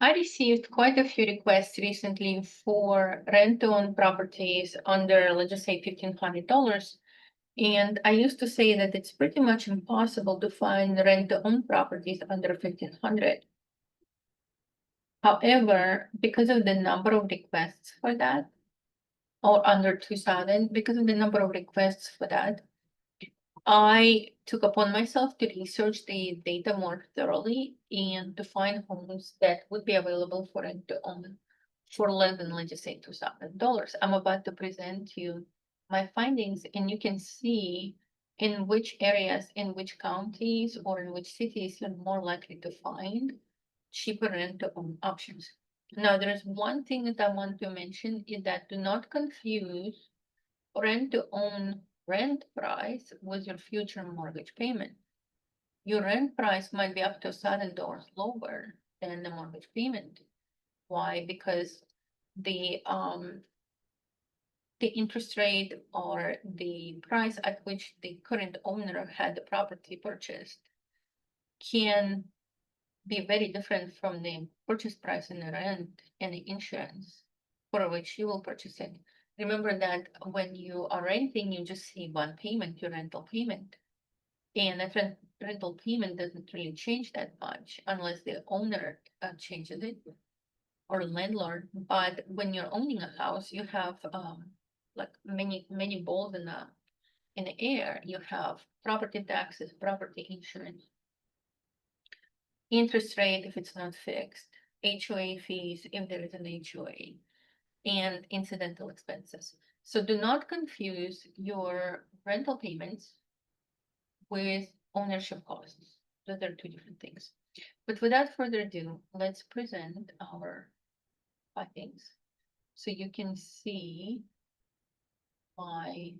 I received quite a few requests recently for rent-to-own properties under, let's just say, $1,500. And I used to say that it's pretty much impossible to find rent-to-own properties under 1,500. However, because of the number of requests for that, or under 2,000, because of the number of requests for that, I took upon myself to research the data more thoroughly and to find homes that would be available for rent to own for less than, let's just say, $2,000. I'm about to present you my findings, and you can see in which areas, in which counties, or in which cities you're more likely to find cheaper rent to own options. Now, there is one thing that I want to mention is that do not confuse rent to own rent price with your future mortgage payment. Your rent price might be up to $1,000 lower than the mortgage payment. Why? Because the interest rate or the price at which the current owner had the property purchased can be very different from the purchase price and the rent and the insurance for which you will purchase it. Remember that when you are renting, you just see one payment, your rental payment. And that rental payment doesn't really change that much unless the owner changes it or landlord. But when you're owning a house, you have like many balls in the air. You have property taxes, property insurance, interest rate if it's not fixed, HOA fees if there is an HOA, and incidental expenses. So do not confuse your rental payments with ownership costs. Those are two different things. But without further ado, let's present our findings. So you can see my,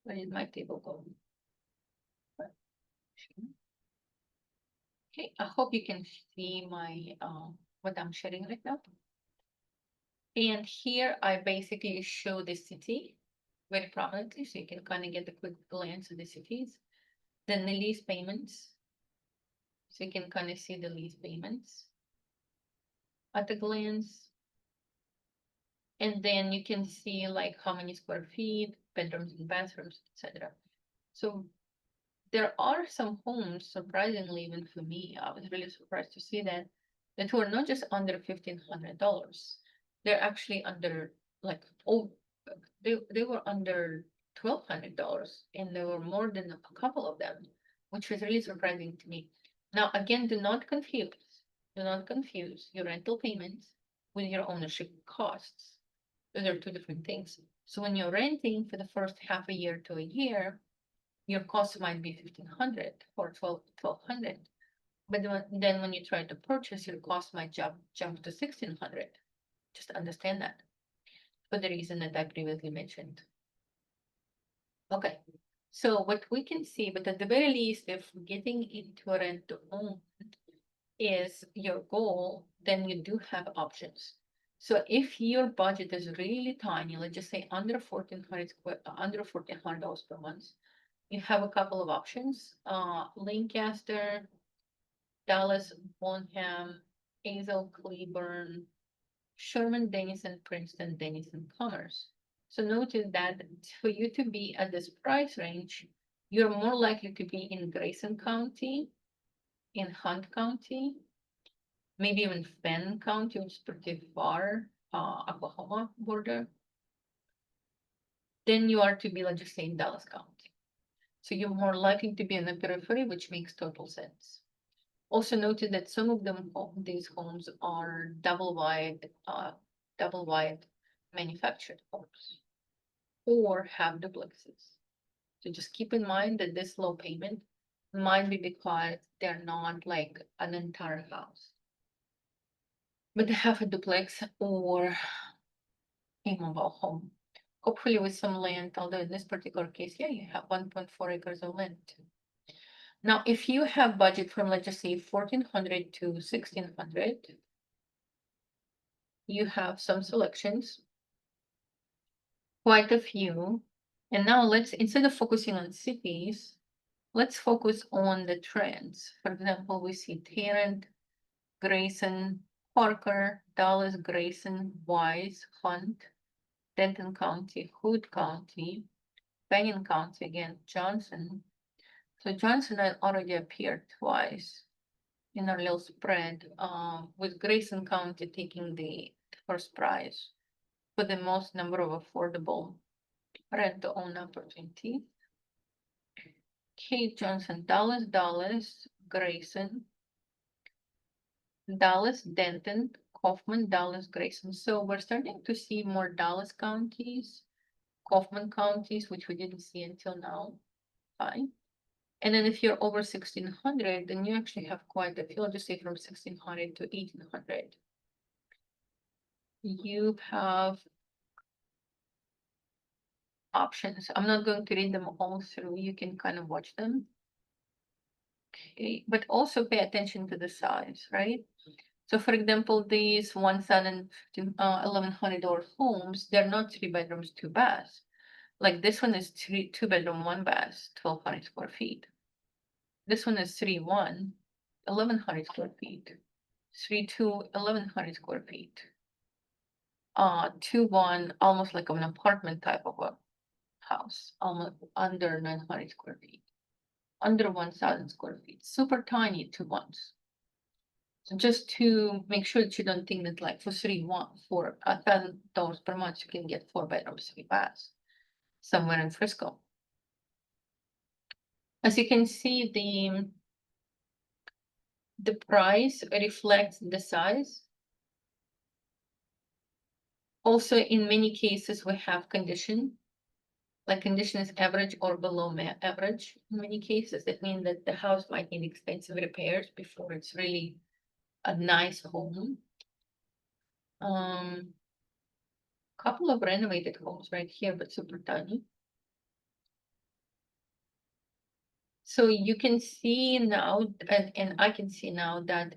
where did my table go? Okay, I hope you can see my what I'm sharing right now. And here I basically show the city very prominently, so you can kind of get a quick glance of the cities. Then the lease payments, so you can kind of see the lease payments at a glance. And then you can see like how many square feet, bedrooms and bathrooms, etc. So there are some homes, surprisingly, even for me, I was really surprised to see that were not just under $1,500. They're actually under like, oh, they were under $1,200, and there were more than a couple of them, which was really surprising to me. Now, again, do not confuse your rental payments with your ownership costs. Those are two different things. So when you're renting for the first half a year to a year, your cost might be 1,500 or 1,200. But then when you try to purchase, your cost might jump to 1,600. Just understand that for the reason that I previously mentioned. Okay, so what we can see, but at the very least, if getting into a rent to own is your goal, then you do have options. So if your budget is really tiny, let's just say under 1,400 under $1,400 per month, you have a couple of options. Lancaster, Dallas, Bonham, Hazel, Cleburne, Sherman, Denison, Princeton, Denison, Commerce. So notice that for you to be at this price range, you're more likely to be in Grayson County, in Hunt County, maybe even Fenn County, which is pretty far, Oklahoma border. Then you are to be, let's just say, in Dallas County. So you're more likely to be in the periphery, which makes total sense. Also noted that some of them, these homes are double wide manufactured homes or have duplexes. So just keep in mind that this low payment might be because they're not like an entire house, but they have a duplex or a mobile home. Hopefully with some land, although in this particular case, yeah, you have 1.4 acres of land. Now, if you have budget from, let's just say, 1,400 to 1,600, you have some selections, quite a few. And now let's, instead of focusing on cities, let's focus on the trends. For example, we see Tarrant, Grayson, Parker, Dallas, Grayson, Wise, Hunt, Denton County, Hood County, Benyon County again, Johnson. So Johnson had already appeared twice in our little spread, with Grayson County taking the first prize for the most number of affordable rent to own opportunities. Kate Johnson, Dallas, Grayson, Dallas, Denton, Kaufman, Dallas, Grayson. So we're starting to see more Dallas counties, Kaufman counties, which we didn't see until now. Fine. And then if you're over 1600, then you actually have quite a few. I'll just say from 1600 to 1800. You have options. I'm not going to read them all through. You can kind of watch them. Okay, but also pay attention to the size, right? So for example, these 1100 homes, they're not 3 bedrooms, 2 baths. Like this one is 2 bedroom, 1 bath, 1200 square feet. This one is 3-1, 1100 square feet. 3-2, 1100 square feet. 2-1, almost like an apartment type of a house, almost under 900 square feet. Under 1000 square feet, super tiny 2-1s. So just to make sure that you don't think that like for $1,000 per month, you can get 4 bedrooms, 3 baths somewhere in Frisco. As you can see, the price reflects the size. Also, in many cases, we have condition. Like condition is average or below average. In many cases, that means that the house might need expensive repairs before it's really a nice home. Couple of renovated homes right here, but super tiny. So you can see now, and I can see now that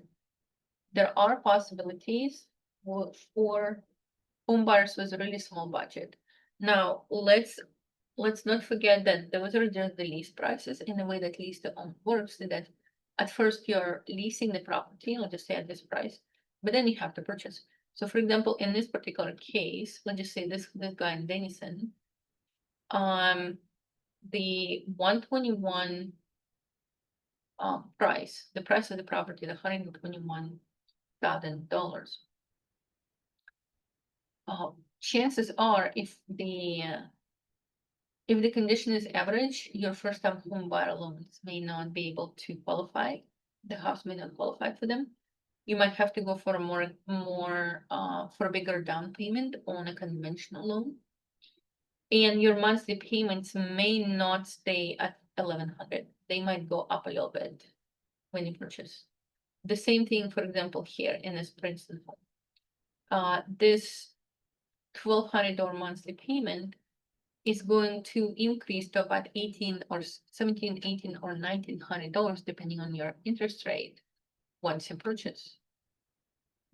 there are possibilities for home buyers with a really small budget. Now, let's not forget that those are just the lease prices. In the way that lease to own works, that at first you're leasing the property, let's just say at this price, but then you have to purchase. So for example, in this particular case, let's just say this guy in Denison, the 121 price, the price of the property, the $121,000. Chances are, if the condition is average, your first-time home buyer loans may not be able to qualify. The house may not qualify for them. You might have to go for a for a bigger down payment on a conventional loan. And your monthly payments may not stay at 1,100. They might go up a little bit when you purchase. The same thing, for example, here in this Princeton home. This $1,200 monthly payment is going to increase to about 18 or 17, 18 or $1,900 depending on your interest rate once you purchase.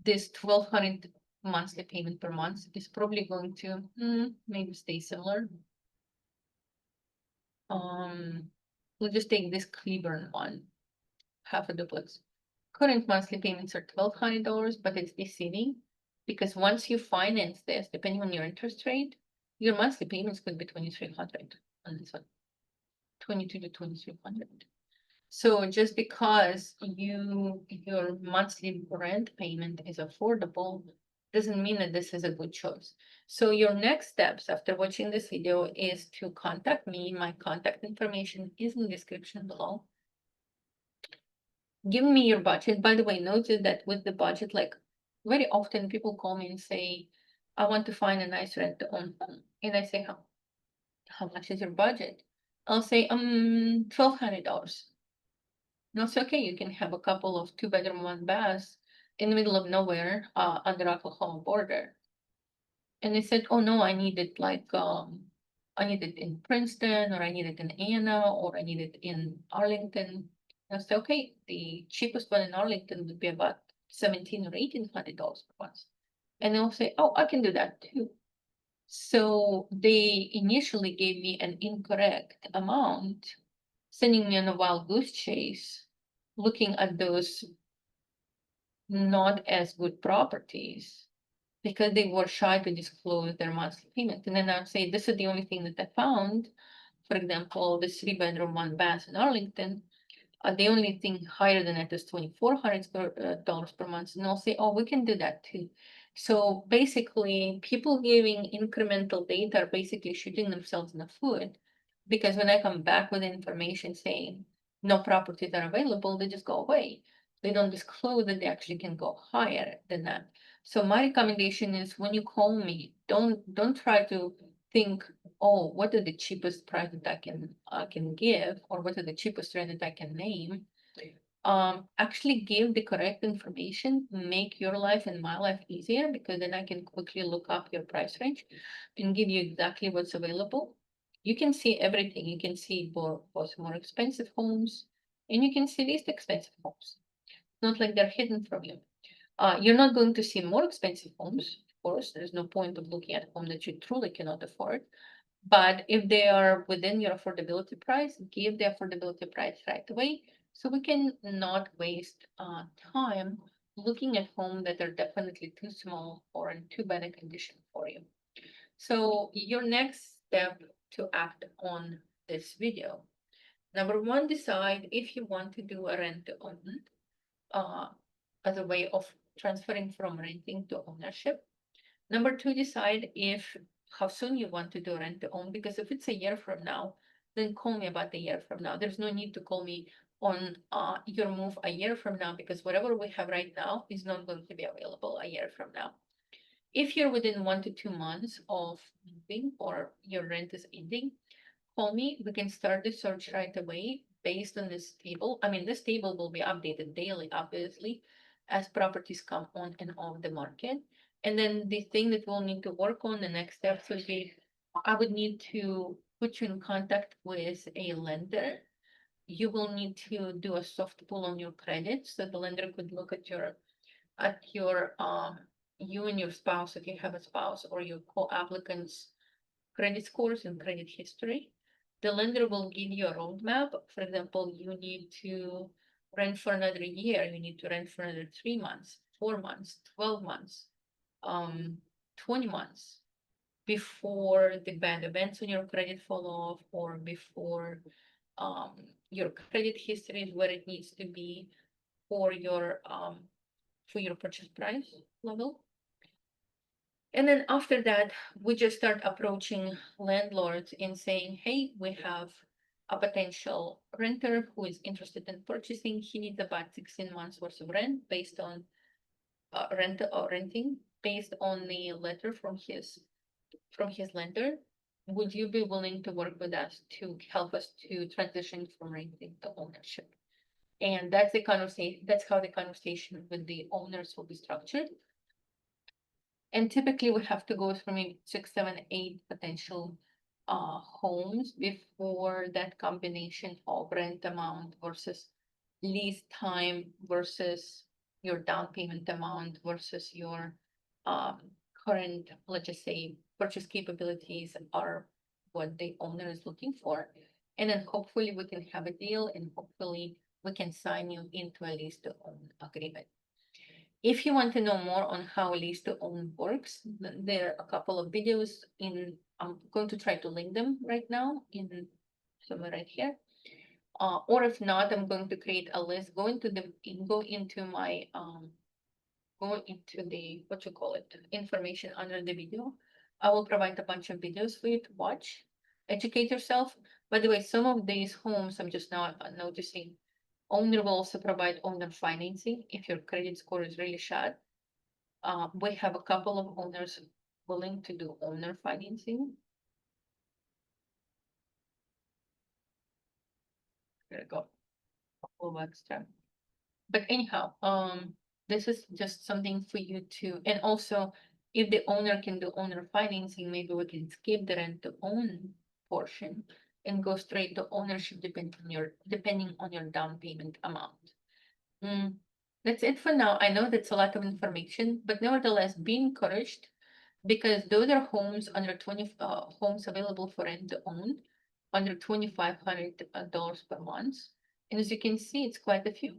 This 1,200 monthly payment per month is probably going to maybe stay similar. We'll just take this Cleburne one, half a duplex. Current monthly payments are $1,200, but it's deceiving because once you finance this, depending on your interest rate, your monthly payments could be $2,300 on this one, 22 to 2,300. So just because your monthly rent payment is affordable doesn't mean that this is a good choice. So your next steps after watching this video is to contact me. My contact information is in the description below. Give me your budget. By the way, notice that with the budget, like very often people call me and say, I want to find a nice rent to own home. And I say, how much is your budget? I'll say, $1,200. No, it's okay. You can have a couple of 2 bedroom, 1 bath in the middle of nowhere, on the Oklahoma border. And they said, oh no, I need it I need it in Princeton, or I need it in Anna, or I need it in Arlington. And I said, okay, the cheapest one in Arlington would be about $1,700 or $1,800 per month. And they'll say, oh, I can do that too. So they initially gave me an incorrect amount, sending me on a wild goose chase, looking at those not as good properties because they were shy to disclose their monthly payment. And then I'll say, this is the only thing that I found. For example, this 3 bedroom, 1 bath in Arlington, the only thing higher than that is $2,400 per month. And I'll say, oh, we can do that too. So basically, people giving incremental data are basically shooting themselves in the foot because when I come back with information saying no properties are available, they just go away. They don't disclose that they actually can go higher than that. So my recommendation is when you call me, don't try to think, oh, what are the cheapest price that I can give, or what are the cheapest rent that I can name. Actually give the correct information, make your life and my life easier because then I can quickly look up your price range and give you exactly what's available. You can see everything. You can see both more expensive homes and you can see least expensive homes. Not like they're hidden from you. You're not going to see more expensive homes, of course. There's no point of looking at a home that you truly cannot afford. But if they are within your affordability price, give the affordability price right away so we can not waste time looking at homes that are definitely too small or in too bad a condition for you. So your next step to act on this video. Number one, decide if you want to do a rent to own uh, as a way of transferring from renting to ownership. Number two, decide if how soon you want to do rent to own, because if it's a year from now, then call me about a year from now. There's no need to call me on your move a year from now, because whatever we have right now is not going to be available a year from now. If you're within 1 to 2 months of moving or your rent is ending, call me. We can start the search right away based on this table. I mean, this table will be updated daily, obviously, as properties come on and off the market. And then the thing that we'll need to work on, the next steps will be, I would need to put you in contact with a lender. You will need to do a soft pull on your credit so the lender could look at your you and your spouse, if you have a spouse, or your co-applicants credit scores and credit history. The lender will give you a roadmap. For example, you need to rent for another year, you need to rent for another 3 months, 4 months, 12 months, 20 months before the bad events on your credit fall off or before um, your credit history is where it needs to be for your purchase price level. And then after that, we just start approaching landlords and saying, hey, we have a potential renter who is interested in purchasing. He needs about 16 months worth of rent based on renting based on the letter from his lender. Would you be willing to work with us to help us to transition from renting to ownership? And that's the conversation. That's how the conversation with the owners will be structured. And typically we have to go through maybe 6, 7, 8 potential homes before that combination of rent amount versus lease time versus your down payment amount versus your um, current, let's just say, purchase capabilities are what the owner is looking for. And then hopefully we can have a deal and hopefully we can sign you into a lease to own agreement. If you want to know more on how lease to own works, there are a couple of videos I'm going to try to link them right now in somewhere right here. Or if not, I'm going to create a list, go into the, what you call it, information under the video. I will provide a bunch of videos for you to watch, educate yourself. By the way, some of these homes, I'm just now noticing, owner will also provide owner financing if your credit score is really shot. We have a couple of owners willing to do owner financing. There we go. Couple of extra. But anyhow, this is just something for you to, and also if the owner can do owner financing, maybe we can skip the rent to own portion and go straight to ownership depending on your down payment amount. That's it for now. I know that's a lot of information, but nevertheless, be encouraged because those are homes under 20 homes available for rent to own under $2,500 per month. And as you can see, it's quite a few.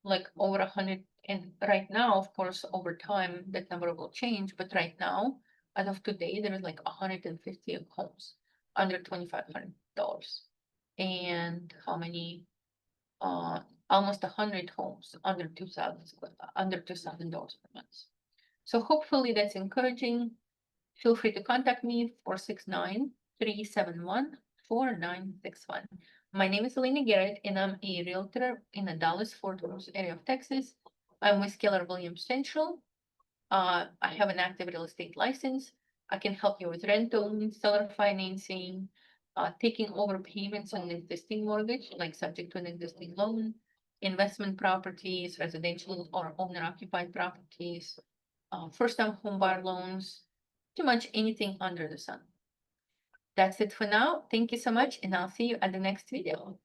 like over 100, and right now, of course, over time, that number will change, but right now, as of today, there is like 150 homes under $2,500. And how many, almost 100 homes under 2,000, under $2,000 per month. So hopefully that's encouraging. Feel free to contact me 469-371-4961. My name is Elena Garrett, and I'm a realtor in the Dallas-Fort Worth area of Texas. I'm with Keller Williams Central. I have an active real estate license. I can help you with rental, seller financing, taking over payments on an existing mortgage, like subject to an existing loan, investment properties, residential or owner-occupied properties, first-time homebuyer loans, pretty much anything under the sun. That's it for now. Thank you so much, and I'll see you at the next video.